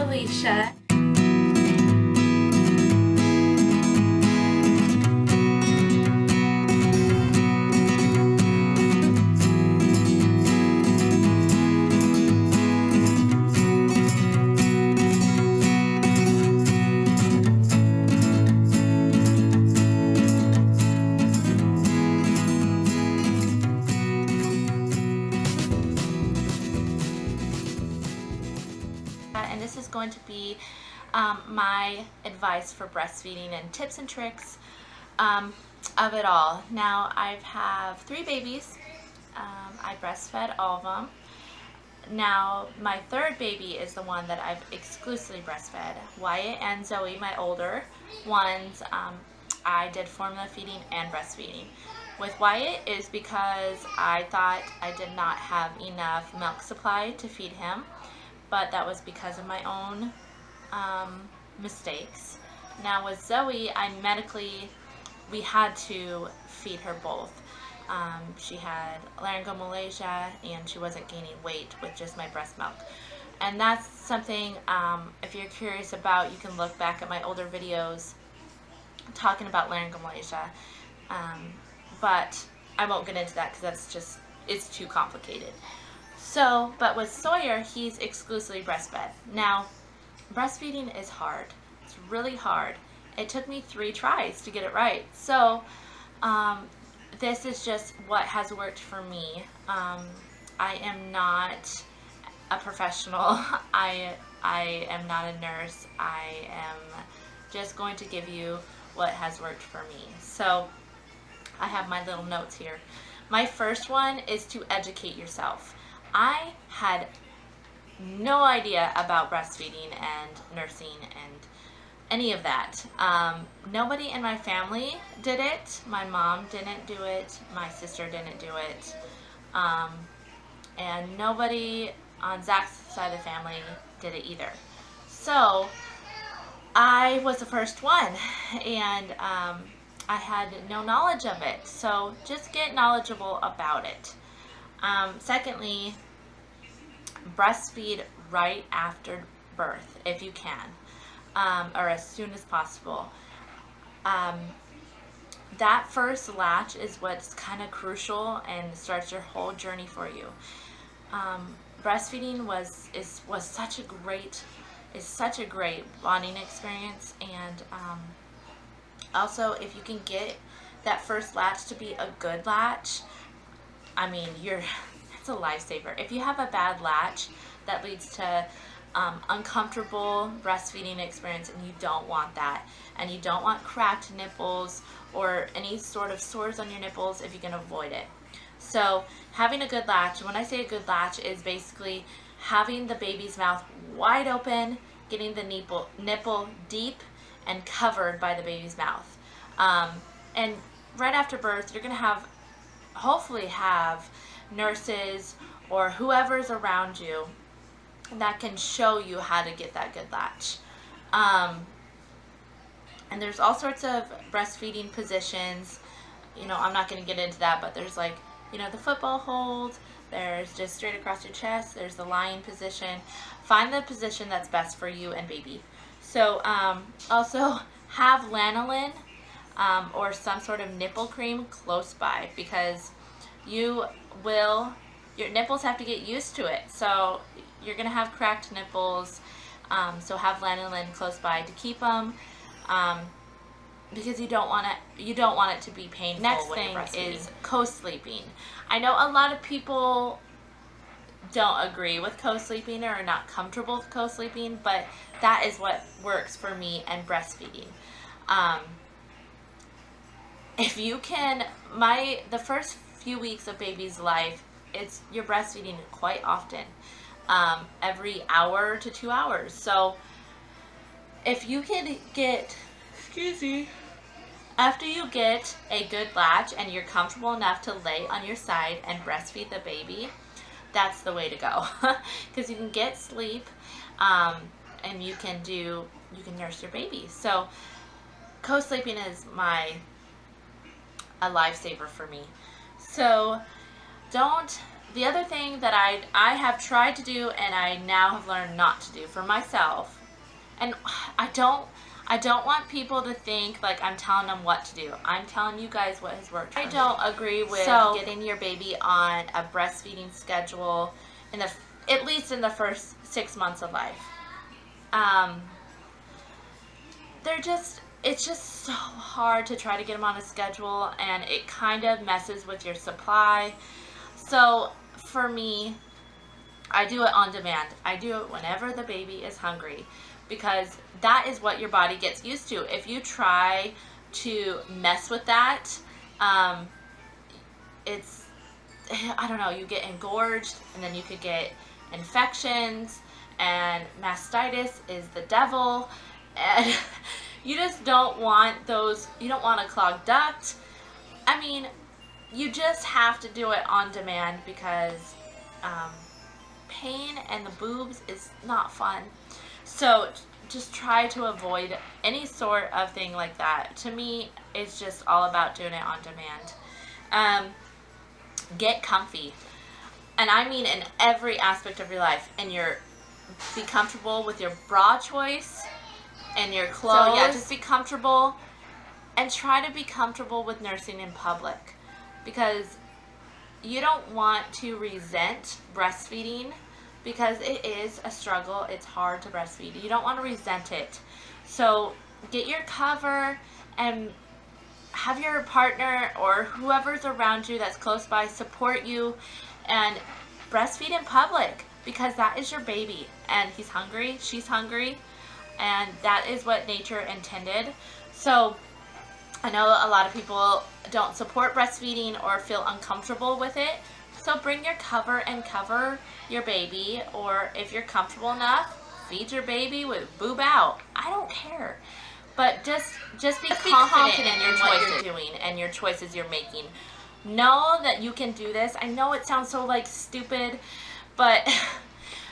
Alisha. And this is going to be my advice for breastfeeding and tips and tricks of it all. Now I have 3 babies. I breastfed all of them. Now my 3rd baby is the one that I've exclusively breastfed. Wyatt and Zoe, my older ones, I did formula feeding and breastfeeding. With Wyatt is because I thought I did not have enough milk supply to feed him, but that was because of my own mistakes. Now with Zoe, we had to feed her both. She had laryngomalacia and she wasn't gaining weight with just my breast milk. And that's something, if you're curious about, you can look back at my older videos talking about laryngomalacia. But I won't get into that because it's too complicated. So, but with Sawyer, he's exclusively breastfed. Now, breastfeeding is hard. It's really hard. It took me 3 tries to get it right. So, this is just what has worked for me. I am not a professional. I am not a nurse. I am just going to give you what has worked for me. So, I have my little notes here. My first one is to educate yourself. I had no idea about breastfeeding and nursing and any of that. Nobody in my family did it. My mom didn't do it. My sister didn't do it. And nobody on Zach's side of the family did it either. So I was the first one, and I had no knowledge of it. So just get knowledgeable about it. Secondly, breastfeed right after birth if you can, or as soon as possible. That first latch is what's kind of crucial and starts your whole journey for you. Breastfeeding is such a great bonding experience, and also if you can get that first latch to be a good latch, I mean, it's a lifesaver. If you have a bad latch, that leads to uncomfortable breastfeeding experience, and you don't want that. And you don't want cracked nipples or any sort of sores on your nipples if you can avoid it. So having a good latch, when I say a good latch, is basically having the baby's mouth wide open, getting the nipple deep and covered by the baby's mouth. And right after birth, you're going to hopefully have nurses or whoever's around you that can show you how to get that good latch. And there's all sorts of breastfeeding positions. You know, I'm not going to get into that, but there's like, you know, the football hold, there's just straight across your chest, there's the lying position. Find the position that's best for you and baby. So also have lanolin or some sort of nipple cream close by, because your nipples have to get used to it. So you're going to have cracked nipples, so have lanolin close by to keep them, because you don't want it to be painful. Next thing is co-sleeping. I know a lot of people don't agree with co-sleeping or are not comfortable with co-sleeping, but that is what works for me and breastfeeding. If you can, the first few weeks of baby's life, you're breastfeeding quite often, every hour to 2 hours. So if you can get, after you get a good latch and you're comfortable enough to lay on your side and breastfeed the baby, that's the way to go, because you can get sleep, and you can nurse your baby. So co-sleeping is a lifesaver for me. So the other thing that I have tried to do and I now have learned not to do for myself And I don't want people to think like I'm telling them what to do. I'm telling you guys what has worked. I don't agree with getting your baby on a breastfeeding schedule at least in the first 6 months of life. It's just so hard to try to get them on a schedule, and it kind of messes with your supply. So for me, I do it on demand. I do it whenever the baby is hungry, because that is what your body gets used to. If you try to mess with that, it's, I don't know, you get engorged, and then you could get infections, and mastitis is the devil, and you just don't want those. You don't want a clogged duct. I mean, you just have to do it on demand, because pain and the boobs is not fun. So just try to avoid any sort of thing like that. To me, it's just all about doing it on demand. Get comfy. And I mean in every aspect of your life. And be comfortable with your bra choice and your clothes. So yeah, just be comfortable, and try to be comfortable with nursing in public, because you don't want to resent breastfeeding, because it is a struggle. It's hard to breastfeed. You don't want to resent it. So get your cover and have your partner or whoever's around you that's close by support you, and breastfeed in public, because that is your baby, and he's hungry, she's hungry, and that is what nature intended. So I know a lot of people don't support breastfeeding or feel uncomfortable with it. So bring your cover and cover your baby, or if you're comfortable enough, feed your baby with boob out. I don't care. But just be confident in what you're doing and your choices you're making. Know that you can do this. I know it sounds so like stupid, but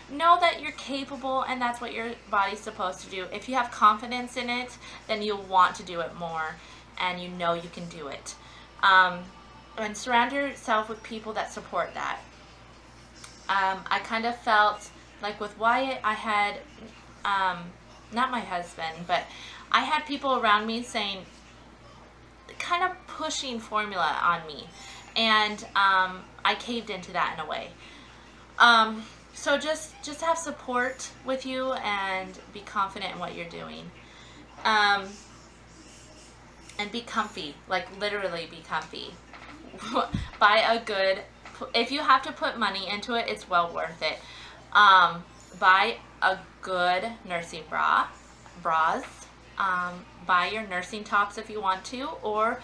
know that you're capable, and that's what your body's supposed to do. If you have confidence in it, then you'll want to do it more, and you know you can do it. And surround yourself with people that support that. I kind of felt like with Wyatt, I had, not my husband, but I had people around me saying, kind of pushing formula on me, and I caved into that in a way. So just have support with you, and be confident in what you're doing. And be comfy, like literally be comfy. Buy a good, if you have to put money into it, it's well worth it. Buy a good nursing bras. Buy your nursing tops if you want to, or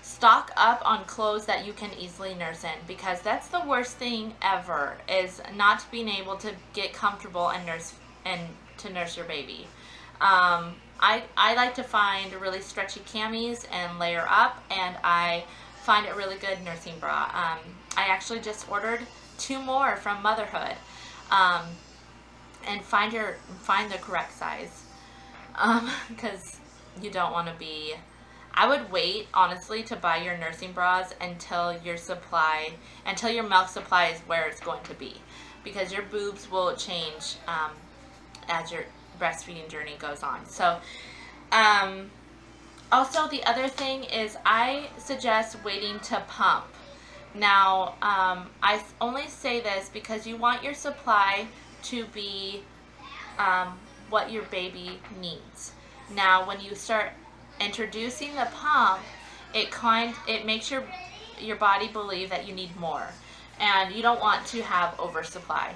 stock up on clothes that you can easily nurse in, because that's the worst thing ever, is not being able to get comfortable and to nurse your baby. I like to find really stretchy camis and layer up, and I find a really good nursing bra. I actually just ordered 2 more from Motherhood, and find the correct size, because you don't want to be. I would wait, honestly, to buy your nursing bras until your milk supply is where it's going to be, because your boobs will change as your breastfeeding journey goes on. So also the other thing is, I suggest waiting to pump. Now I only say this because you want your supply to be what your baby needs. Now when you start introducing the pump, it makes your body believe that you need more, and you don't want to have oversupply.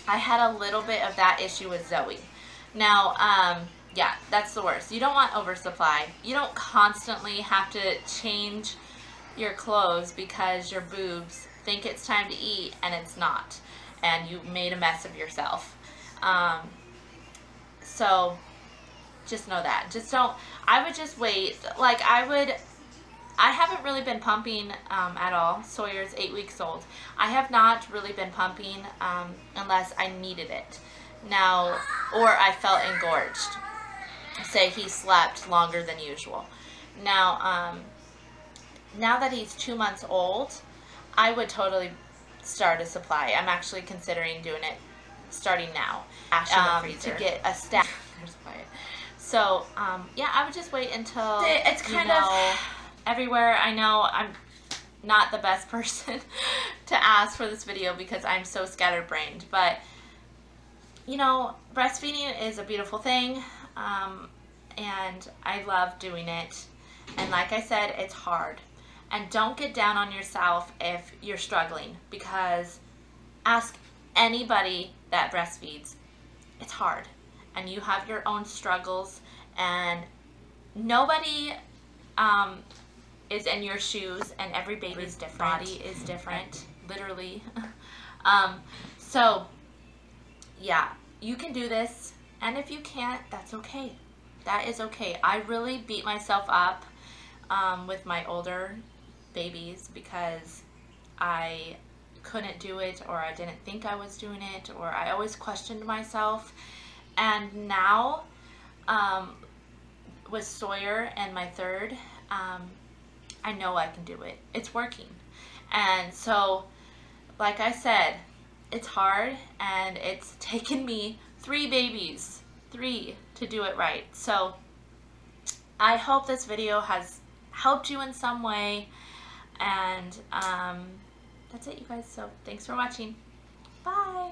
I had a little bit of that issue with Zoe. Now, yeah, that's the worst. You don't want oversupply. You don't constantly have to change your clothes because your boobs think it's time to eat and it's not, and you made a mess of yourself. So just know that. I would just wait. Like I haven't really been pumping at all. Sawyer's 8 weeks old. I have not really been pumping unless I needed it. Now, or I felt engorged. Say he slept longer than usual. Now, now that he's 2 months old, I would totally start a supply. I'm actually considering doing it starting now, to get a stack. So yeah, I would just wait until It's kind of everywhere. I know I'm not the best person to ask for this video because I'm so scatterbrained, but you know, breastfeeding is a beautiful thing, and I love doing it. And like I said, it's hard. And don't get down on yourself if you're struggling, because ask anybody that breastfeeds. It's hard. And you have your own struggles, and nobody is in your shoes, and every baby's different. Body is different, literally. So yeah, you can do this, and if you can't, that's okay. That is okay. I really beat myself up with my older babies because I couldn't do it, or I didn't think I was doing it, or I always questioned myself. And now with Sawyer and my third, I know I can do it. It's working. And so, like I said, it's hard, and it's taken me 3 babies, 3, to do it right. So I hope this video has helped you in some way, and that's it, you guys. So thanks for watching. Bye.